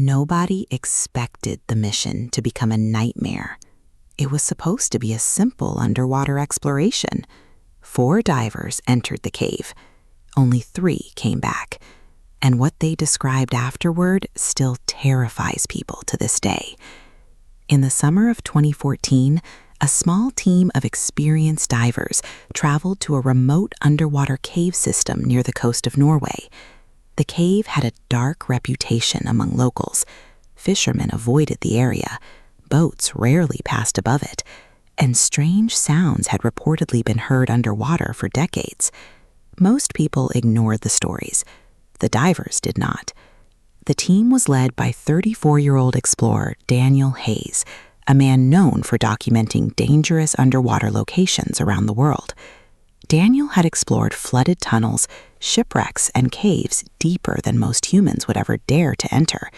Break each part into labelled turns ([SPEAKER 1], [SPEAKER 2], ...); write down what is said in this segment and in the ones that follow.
[SPEAKER 1] Nobody expected the mission to become a nightmare. It was supposed to be a simple underwater exploration. 4 divers entered the cave. Only 3 came back. And what they described afterward still terrifies people to this day. In the summer of 2014, a small team of experienced divers traveled to a remote underwater cave system near the coast of Norway. The cave had a dark reputation among locals. Fishermen avoided the area, boats rarely passed above it, and strange sounds had reportedly been heard underwater for decades. Most people ignored the stories. The divers did not. The team was led by 34-year-old explorer Daniel Hayes, a man known for documenting dangerous underwater locations around the world. Daniel had explored flooded tunnels, shipwrecks, and caves deeper than most humans would ever dare to enter.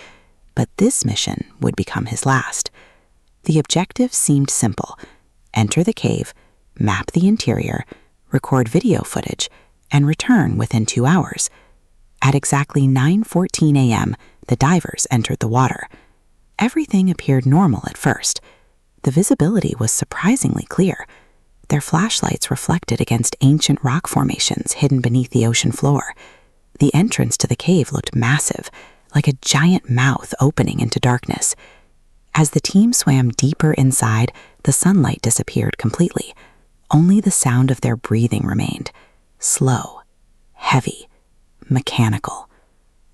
[SPEAKER 1] But this mission would become his last. The objective seemed simple: enter the cave, map the interior, record video footage, and return within 2 hours. At exactly 9:14 a.m., the divers entered the water. Everything appeared normal at first. The visibility was surprisingly clear. Their flashlights reflected against ancient rock formations hidden beneath the ocean floor. The entrance to the cave looked massive, like a giant mouth opening into darkness. As the team swam deeper inside, the sunlight disappeared completely. Only the sound of their breathing remained. Slow, heavy, mechanical.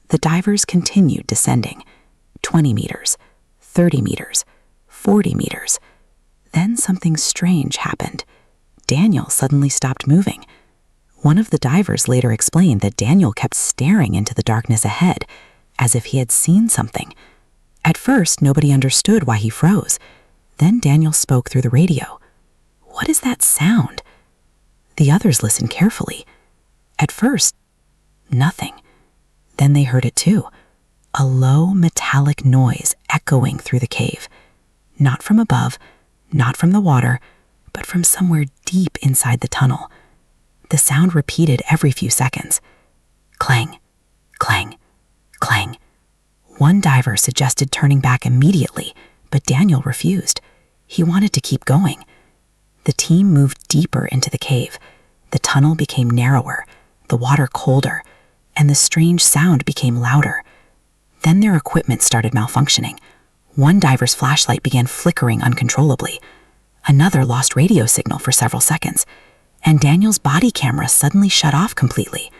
[SPEAKER 1] The divers continued descending. 20 meters, 30 meters, 40 meters. Then something strange happened. Daniel suddenly stopped moving. One of the divers later explained that Daniel kept staring into the darkness ahead, as if he had seen something. At first, nobody understood why he froze. Then Daniel spoke through the radio. "What is that sound?" The others listened carefully. At first, nothing. Then they heard it too. A low metallic noise echoing through the cave. Not from above, not from the water, but from somewhere deep inside the tunnel. The sound repeated every few seconds. Clang, clang, clang. One diver suggested turning back immediately, but Daniel refused. He wanted to keep going. The team moved deeper into the cave. The tunnel became narrower, the water colder, and the strange sound became louder. Then their equipment started malfunctioning. One diver's flashlight began flickering uncontrollably. Another lost radio signal for several seconds, and Daniel's body camera suddenly shut off completely.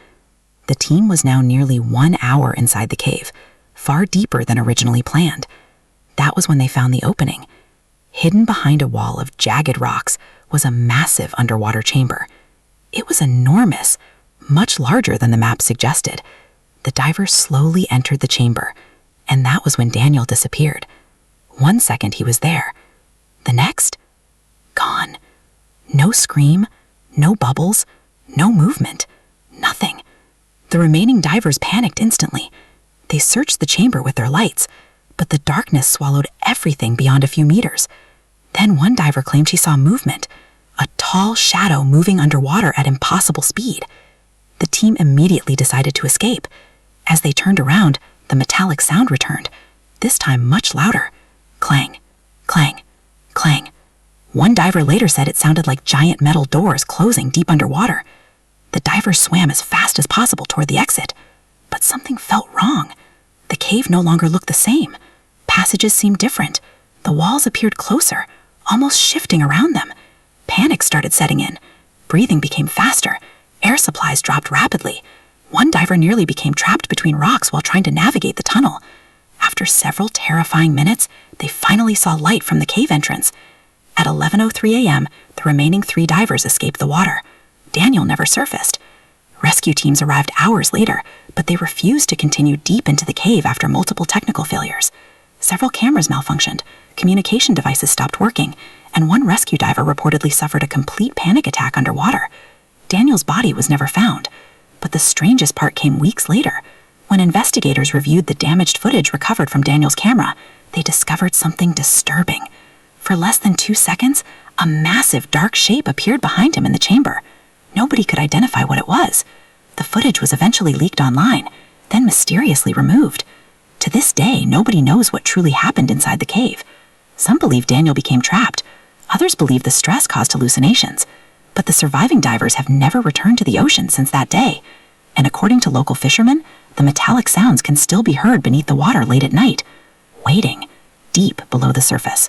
[SPEAKER 1] The team was now nearly 1 hour inside the cave, far deeper than originally planned. That was when they found the opening. Hidden behind a wall of jagged rocks was a massive underwater chamber. It was enormous, much larger than the map suggested. The divers slowly entered the chamber, and that was when Daniel disappeared. 1 second he was there. The next, gone. No scream, no bubbles, no movement, nothing. The remaining divers panicked instantly. They searched the chamber with their lights, but the darkness swallowed everything beyond a few meters. Then one diver claimed she saw movement, a tall shadow moving underwater at impossible speed. The team immediately decided to escape. As they turned around, the metallic sound returned, this time much louder. Clang, clang, clang. One diver later said it sounded like giant metal doors closing deep underwater. The divers swam as fast as possible toward the exit, but something felt wrong. The cave no longer looked the same. Passages seemed different. The walls appeared closer, almost shifting around them. Panic started setting in. Breathing became faster. Air supplies dropped rapidly. One diver nearly became trapped between rocks while trying to navigate the tunnel. After several terrifying minutes, they finally saw light from the cave entrance. At 11:03 a.m., the remaining 3 divers escaped the water. Daniel never surfaced. Rescue teams arrived hours later, but they refused to continue deep into the cave after multiple technical failures. Several cameras malfunctioned, communication devices stopped working, and one rescue diver reportedly suffered a complete panic attack underwater. Daniel's body was never found, but the strangest part came weeks later. When investigators reviewed the damaged footage recovered from Daniel's camera, they discovered something disturbing. For less than 2 seconds, a massive dark shape appeared behind him in the chamber. Nobody could identify what it was. The footage was eventually leaked online, then mysteriously removed. To this day, nobody knows what truly happened inside the cave. Some believe Daniel became trapped. Others believe the stress caused hallucinations. But the surviving divers have never returned to the ocean since that day. And according to local fishermen, the metallic sounds can still be heard beneath the water late at night, waiting deep below the surface.